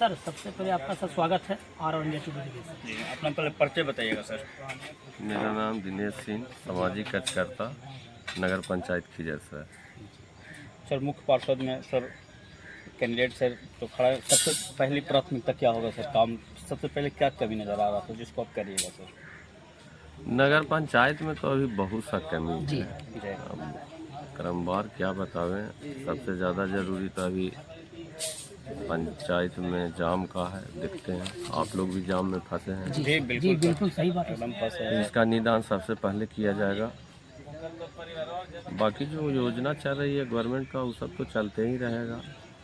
Sir सबसे पहले आपका सर स्वागत है और इंडिया टुडे के सर। जी, अपना पहले परिचय बताइएगा सर। मेरा नाम दिनेश सिंह, सामाजिक कार्यकर्ता, नगर पंचायत खिजर सर। सर मुख्य पार्षद में सर कैंडिडेट सर तो खड़ा है, सबसे पहली प्राथमिकता क्या होगा सर? काम सबसे पहले क्या कमी नज़र आ रहा था जिसको आप करिएगा सर? नगर पंचायत में तो अभी बहुत सा कमी है। जी अब क्रमवार क्या बतावें, सबसे ज़्यादा ज़रूरी तो अभी पंचायत में जाम का है। देखते हैं, आप लोग भी जाम में फंसे हैं। जी जी बिल्कुल सही बात है। एकदम पास है। इसका निदान सबसे पहले किया जाएगा। बाकी जो योजना चल रही है गवर्नमेंट का, वो सब तो चलते ही रहेगा।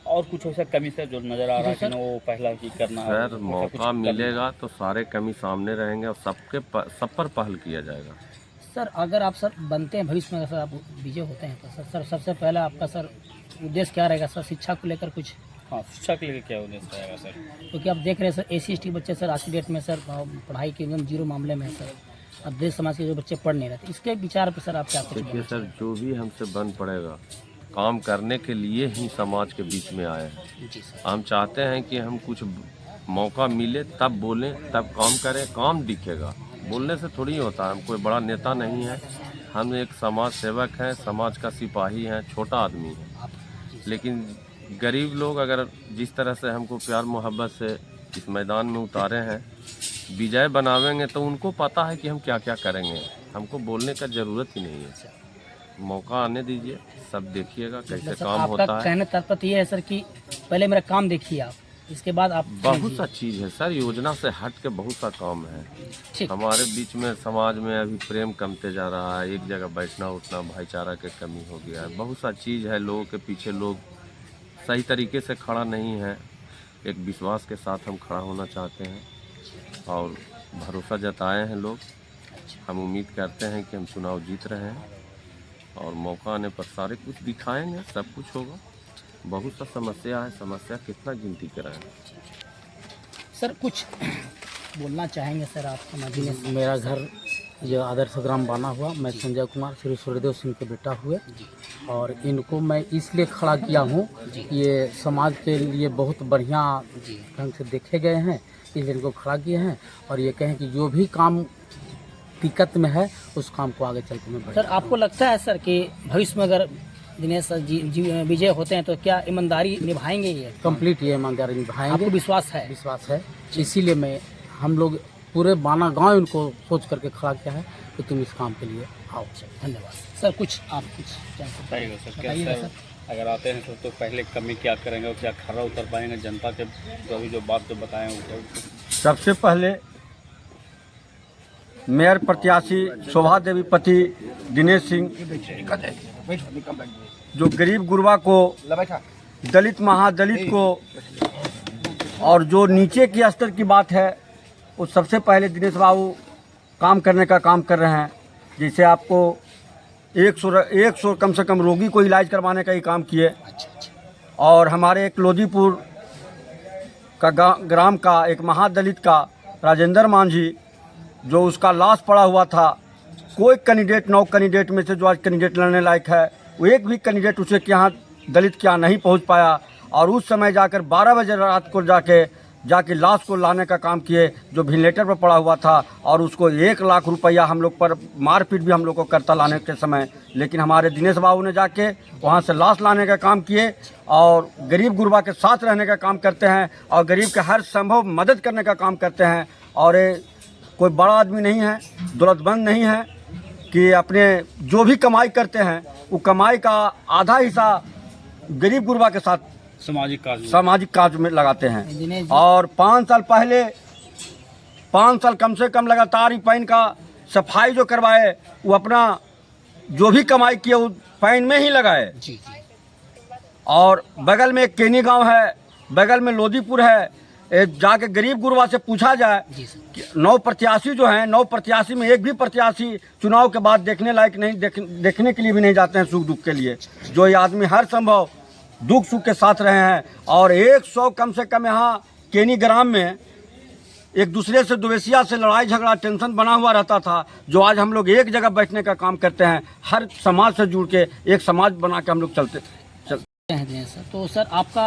और कुछ ऐसा कमी सर जो नज़र आ रहा है कि ना वो पहला ही करना है? सर मौका मिलेगा तो सारे कमी सामने रहेंगे और सब पर पहल किया जाएगा। सर अगर आप सर बनते हैं भविष्य में, अगर सर आप विजय होते हैं तो सर सबसे पहला आपका सर उद्देश्य क्या रहेगा सर? शिक्षा को लेकर कुछ? हाँ, शिक्षा के लिए क्या उद्देश्य रहेगा सर? क्योंकि आप देख रहे हैं सर SC/ST बच्चे सर आज की डेट में सर पढ़ाई के एकदम जीरो मामले में है सर। अब देश समाज के जो बच्चे पढ़ नहीं रहे, इसके विचार पर सर आप क्या कुछ देखिए सर, जो भी हमसे बन पड़ेगा, काम करने के लिए ही समाज के बीच में आए हैं। जी सर। हम चाहते हैं कि हम कुछ मौका मिले तब बोलें, तब काम करें। काम दिखेगा, बोलने से थोड़ी होता है। हम कोई बड़ा नेता नहीं है, हम एक समाज सेवक हैं, समाज का सिपाही हैं, छोटा आदमी है। लेकिन गरीब लोग अगर जिस तरह से हमको प्यार मोहब्बत से इस मैदान में उतारे हैं, विजय बनावेंगे तो उनको पता है कि हम क्या क्या करेंगे। हमको बोलने का ज़रूरत ही नहीं है। मौका आने दीजिए, सब देखिएगा कैसे सर काम आपका होता है। कहने तात्पर्य ये है सर कि पहले मेरा काम देखिए आप, इसके बाद आप बहुत सा चीज़ है सर, योजना से हट के बहुत सा काम है। ठीक। हमारे बीच में समाज में अभी प्रेम कमते जा रहा है, एक जगह बैठना उठना, भाईचारा की कमी हो गया है। बहुत सा चीज़ है, लोगों के पीछे लोग सही तरीके से खड़ा नहीं है। एक विश्वास के साथ हम खड़ा होना चाहते हैं और भरोसा जताए हैं लोग। हम उम्मीद करते हैं कि हम चुनाव जीत रहे हैं और मौका आने पर सारे कुछ दिखाएंगे, सब कुछ होगा। बहुत सा समस्या है, समस्या कितना गिनती कराएं। सर कुछ बोलना चाहेंगे सर आप समझिए? मेरा घर जो आदर्श ग्राम बना हुआ, मैं संजय कुमार श्री सूर्यदेव सिंह के बेटा हुए और इनको मैं इसलिए खड़ा किया हूँ, ये समाज के लिए बहुत बढ़िया ढंग से देखे गए हैं, इसलिए इनको खड़ा किए हैं और ये कहें कि जो भी काम दिक्कत में है उस काम को आगे चल के मैं। सर आपको लगता है सर कि भविष्य में अगर दिनेश सर जी विजय होते हैं तो क्या ईमानदारी निभाएंगे? ये कंप्लीट ये ईमानदारी निभाएंगे, आपको विश्वास है? विश्वास है, इसीलिए मैं हम लोग पूरे बाना गांव इनको सोच करके खड़ा किया है कि तुम इस काम के लिए आओ। धन्यवाद सर। कुछ आप कुछ बताइएगा सर, क्या सर अगर आते हैं सर तो पहले कमी क्या करेंगे और क्या खरा उतर पाएंगे जनता के जो बात जो बताएं वो? सबसे पहले मेयर प्रत्याशी शोभा देवी पति दिनेश सिंह, जो गरीब गुरबा को, दलित महादलित को और जो नीचे की स्तर की बात है, वो सबसे पहले दिनेश बाबू काम करने का काम कर रहे हैं। जैसे आपको 100 कम से कम रोगी को इलाज करवाने का ही काम किए। और हमारे एक लोधीपुर का ग्राम का एक महादलित का राजेंद्र मांझी, जो उसका लाश पड़ा हुआ था, कोई कैंडिडेट 9 कैंडिडेट में से जो आज कैंडिडेट लड़ने लायक है, वो एक भी कैंडिडेट उसे के यहाँ दलित के यहाँ नहीं पहुँच पाया। और उस समय जाकर 12 बजे रात को जाके लाश को लाने का काम किए, जो वेंटिलेटर पर पड़ा हुआ था। और उसको 1 लाख रुपया हम लोग पर मारपीट भी हम लोग को करता लाने के समय, लेकिन हमारे दिनेश बाबू ने जाके वहाँ से लाश लाने का काम किए और गरीब गुरबा के साथ रहने का काम करते हैं और गरीब के हर संभव मदद करने का काम करते हैं। और कोई बड़ा आदमी नहीं है, दौलतमंद नहीं है कि अपने जो भी कमाई करते हैं वो कमाई का आधा हिस्सा गरीब गुरबा के साथ सामाजिक काज में लगाते हैं। और 5 साल कम से कम लगातार ही पैन का सफाई जो करवाए, वो अपना जो भी कमाई किए वो पैन में ही लगाए। और बगल में एक केनी गांव है, बगल में लोधीपुर है। जाके गरीब गुरबा से पूछा जाए कि 9 प्रत्याशी जो हैं, 9 प्रत्याशी में एक भी प्रत्याशी चुनाव के बाद देखने लायक नहीं, देखने के लिए भी नहीं जाते हैं सुख दुख के लिए। जो ये आदमी हर संभव दुख सुख के साथ रहे हैं। और 100 कम से कम यहाँ केनी ग्राम में एक दूसरे से द्वेषिया से लड़ाई झगड़ा टेंशन बना हुआ रहता था, जो आज हम लोग एक जगह बैठने का काम करते हैं। हर समाज से जुड़ के एक समाज बना के हम लोग चलते हैं सर, तो सर आपका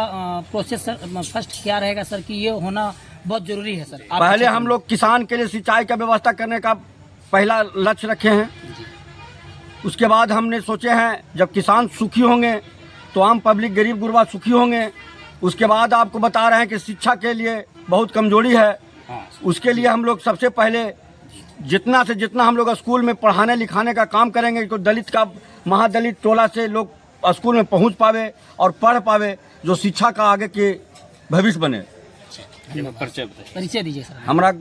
प्रोसेस सर फर्स्ट क्या रहेगा सर कि ये होना बहुत जरूरी है सर? आप पहले हम लोग किसान के लिए सिंचाई का व्यवस्था करने का पहला लक्ष्य रखे हैं। उसके बाद हमने सोचे हैं जब किसान सुखी होंगे तो आम पब्लिक गरीब गुरबा सुखी होंगे। उसके बाद आपको बता रहे हैं कि शिक्षा के लिए बहुत कमजोरी है। उसके लिए हम लोग सबसे पहले जितना से जितना हम लोग स्कूल में पढ़ाने लिखाने का काम करेंगे तो दलित का महादलित टोला से लोग स्कूल में पहुंच पावे और पढ़ पावे, जो शिक्षा का आगे के भविष्य बने। परिचय दीजिए सर। हमारा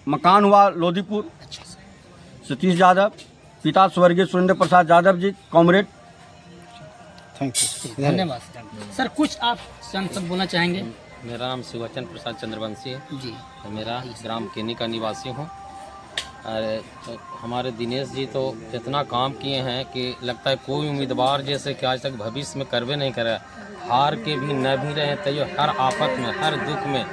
मकान हुआ लोधीपुर, अच्छा सर। सतीश यादव, पिता स्वर्गीय सुरेंद्र प्रसाद यादव जी, कॉमरेड। धन्यवाद सर। कुछ आप संसद बोलना चाहेंगे? मेरा नाम शिवचन प्रसाद चंद्रवंशी है जी। तो मेरा ग्राम केनी का निवासी हूँ। और तो हमारे दिनेश जी तो इतना काम किए हैं कि लगता है कोई उम्मीदवार जैसे कि आज तक भविष्य में करवे नहीं करे। हार के भी न भी रहे तो ये हर आफत में हर दुख में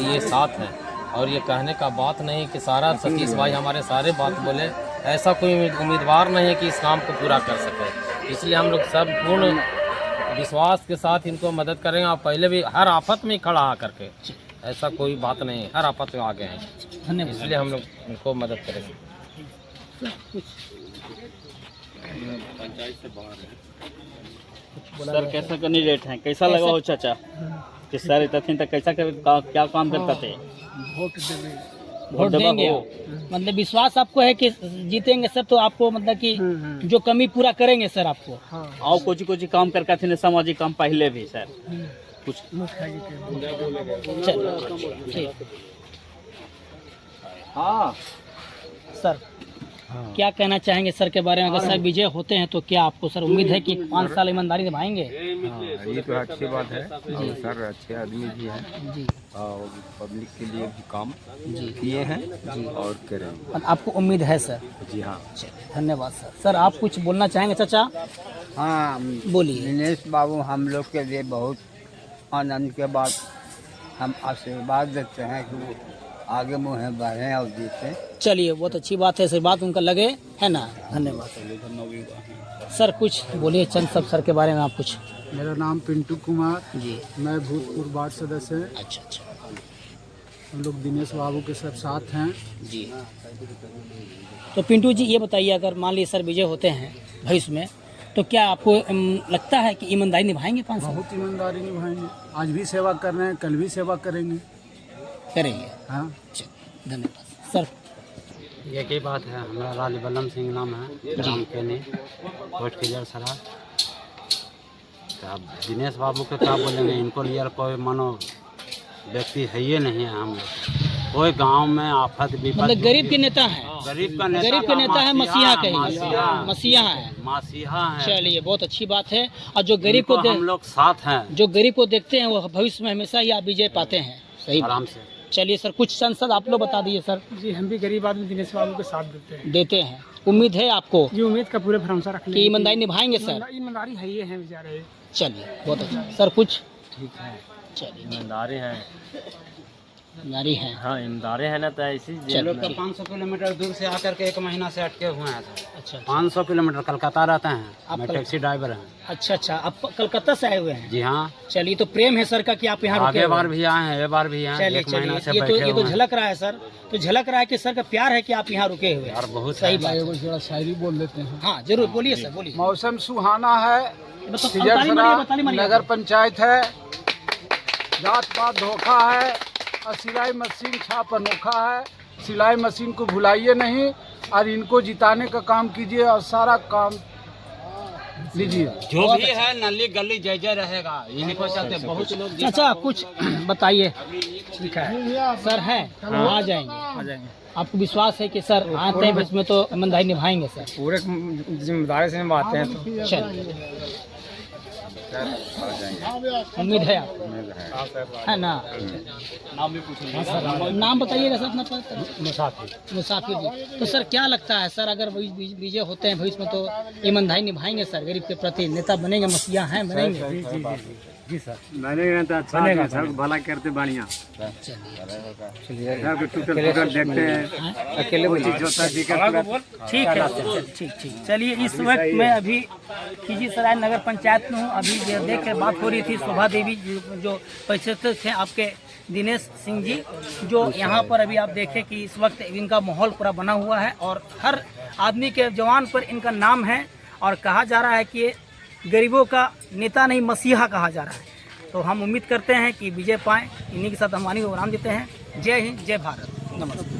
ये साथ हैं। और ये कहने का बात नहीं कि सारा सतीश भाई हमारे सारे बात बोले, ऐसा कोई उम्मीदवार नहीं है कि इस काम को पूरा कर सके। इसलिए हम लोग सब पूर्ण विश्वास के साथ इनको मदद करेंगे। और पहले भी हर आफत में खड़ा आ करके, ऐसा कोई बात नहीं है, हर आफत में आगे हैं। धन्यवाद। इसलिए हम लोग इनको मदद करेंगे। सर कैसा कैंडिडेट हैं, कैसा लगा हो चाचा? किस सारे तथ्य तक कैसा क्या काम करता थे? वोट देंगे मतलब विश्वास आपको है कि जीतेंगे सर, तो आपको मतलब कि जो कमी पूरा करेंगे सर आपको। आओ कुछ काम करता थे सामाजिक काम पहले भी सर कुछ। चलिए हाँ सर, क्या कहना चाहेंगे सर के बारे में? अगर सर विजय होते हैं तो क्या आपको सर उम्मीद है कि 5 साल ईमानदारी निभाएंगे? ये तो अच्छी बात है। और सर अच्छे आदमी भी हैं जी। और पब्लिक के लिए भी काम किए हैं और करेंगे। आपको उम्मीद है सर? जी हाँ। धन्यवाद सर। सर आप कुछ बोलना चाहेंगे चाचा? हाँ बोलिए। दिनेश बाबू हम लोग के लिए बहुत आनंद के बाद हम आशीर्वाद देते हैं कि वो आगे मुँह बढ़ें और जीतें। चलिए बहुत अच्छी बात है, सर बात उनका लगे है ना। धन्यवाद सर। कुछ बोलिए चंद सब सर के बारे में आप कुछ। मेरा नाम पिंटू कुमार, जी। मैं भूतपूर्व वार्ड सदस्य हैं। अच्छा अच्छा। हम लोग दिनेश बाबू के सब साथ हैं। जी। तो पिंटू जी ये बताइए, अगर मान लीजिए सर विजय होते हैं भविष्य में, तो क्या आपको लगता है कि ईमानदारी निभाएंगे 5 साल? बहुत ईमानदारी निभाएंगे। आज भी सेवा कर रहे हैं, कल भी सेवा करेंगे। करेंगे। हाँ धन्यवाद सर। एक ही बात है, हमारा राज बल्लम सिंह नाम है, ग्राम केनी, पोस्ट क्लियर सरा। तो अब दिनेश बाबू के क्या बोलेंगे, इनको लिए कोई मानो व्यक्ति है ही नहीं है। हम लोग कोई गांव में आफत विपद, मतलब गरीब के नेता है, गरीब का नेता, गरीब के नेता है, मसीहा कहीं मसीहा है। मासीहा है। चलिए बहुत अच्छी बात है। और जो गरीब को हम लोग साथ हैं, जो गरीब को देखते हैं वो भविष्य में हमेशा ही आप विजय पाते हैं। सही आराम से। चलिए सर, कुछ सांसद आप लोग बता दीजिए सर। जी, हम भी गरीब आदमी दिनेश बाबू के साथ देते हैं। उम्मीद है आपको जी, उम्मीद का पूरे भरोसा रखने कि ईमानदारी निभाएंगे सर? ईमानदारी है ही है बेचारे। चलिए बहुत अच्छा सर। कुछ ठीक है, चलिए ईमानदारी हैं। ईमानदारी है। हाँ ईमानदारी है ना, तो ऐसी ये लोग तो 500 किलोमीटर दूर से आकर के 1 महीना से अटके हुए हैं सर। अच्छा 500 किलोमीटर कलकत्ता रहते हैं। आप मैं टैक्सी ड्राइवर हैं। अच्छा अच्छा। आप कलकत्ता से आए हुए हैं? जी हाँ। चलिए तो प्रेम है सर का कि आप यहाँ रुके आगे हुए बार हैं। भी आए हैं, ये बार भी आए हैं। चलिए 1 महीना से चलिए, बैठे ये तो हुए हैं। झलक रहा है सर, तो झलक रहा है कि सर का प्यार है कि आप यहाँ रुके हुए हैं। यार बहुत सही बात है। थोड़ा शायरी बोल देते हैं। हाँ जरूर बोलिए सर, बोलिए। मौसम सुहाना है, ताली मारिए। नगर पंचायत है, जात पात धोखा है और सिलाई मशीन छाप अनोखा है। सिलाई मशीन को भुलाइए नहीं और इनको जिताने का काम कीजिए और सारा काम लीजिए। जो भी है नली गली जय जय रहेगा। इन्हीं को चलते बहुत लोग। अच्छा कुछ बताइए। ठीक है सर, है आ जाएंगे। आपको विश्वास है कि सर आते हैं इसमें तो ईमानदारी निभाएंगे सर? पूरे जिम्मेदारी से बातें हैं तो चलिए उम्मीद है आप, है ना? नाम भी पूछेंगे। हाँ सर, नाम बताइएगा सर अपना। मुसाफिर जी। तो सर क्या लगता है सर, अगर विजय होते हैं भविष्य में तो ईमानदारी निभाएंगे सर, गरीब के प्रति नेता बनेंगे, मसीहा हैं, बनेंगे? जी सर, बनेगा तो अच्छा बनेगा, सब भला करते बढ़िया। चलिए देखते हैं अकेले ठीक है सर, ठीक। चलिए इस वक्त मैं अभी खिजी सराय नगर पंचायत में हूँ। अभी जो देख के बात हो रही थी, शोभा देवी जो परिषद थे आपके दिनेश सिंह जी, जो यहाँ पर अभी आप देखें कि इस वक्त इनका माहौल पूरा बना हुआ है और हर आदमी के जवान पर इनका नाम है और कहा जा रहा है कि ये गरीबों का नेता नहीं मसीहा कहा जा रहा है। तो हम उम्मीद करते हैं कि विजय पाएँ। इन्हीं के साथ हम वाणी को विराम देते हैं। जय हिंद, जय भारत, नमस्कार।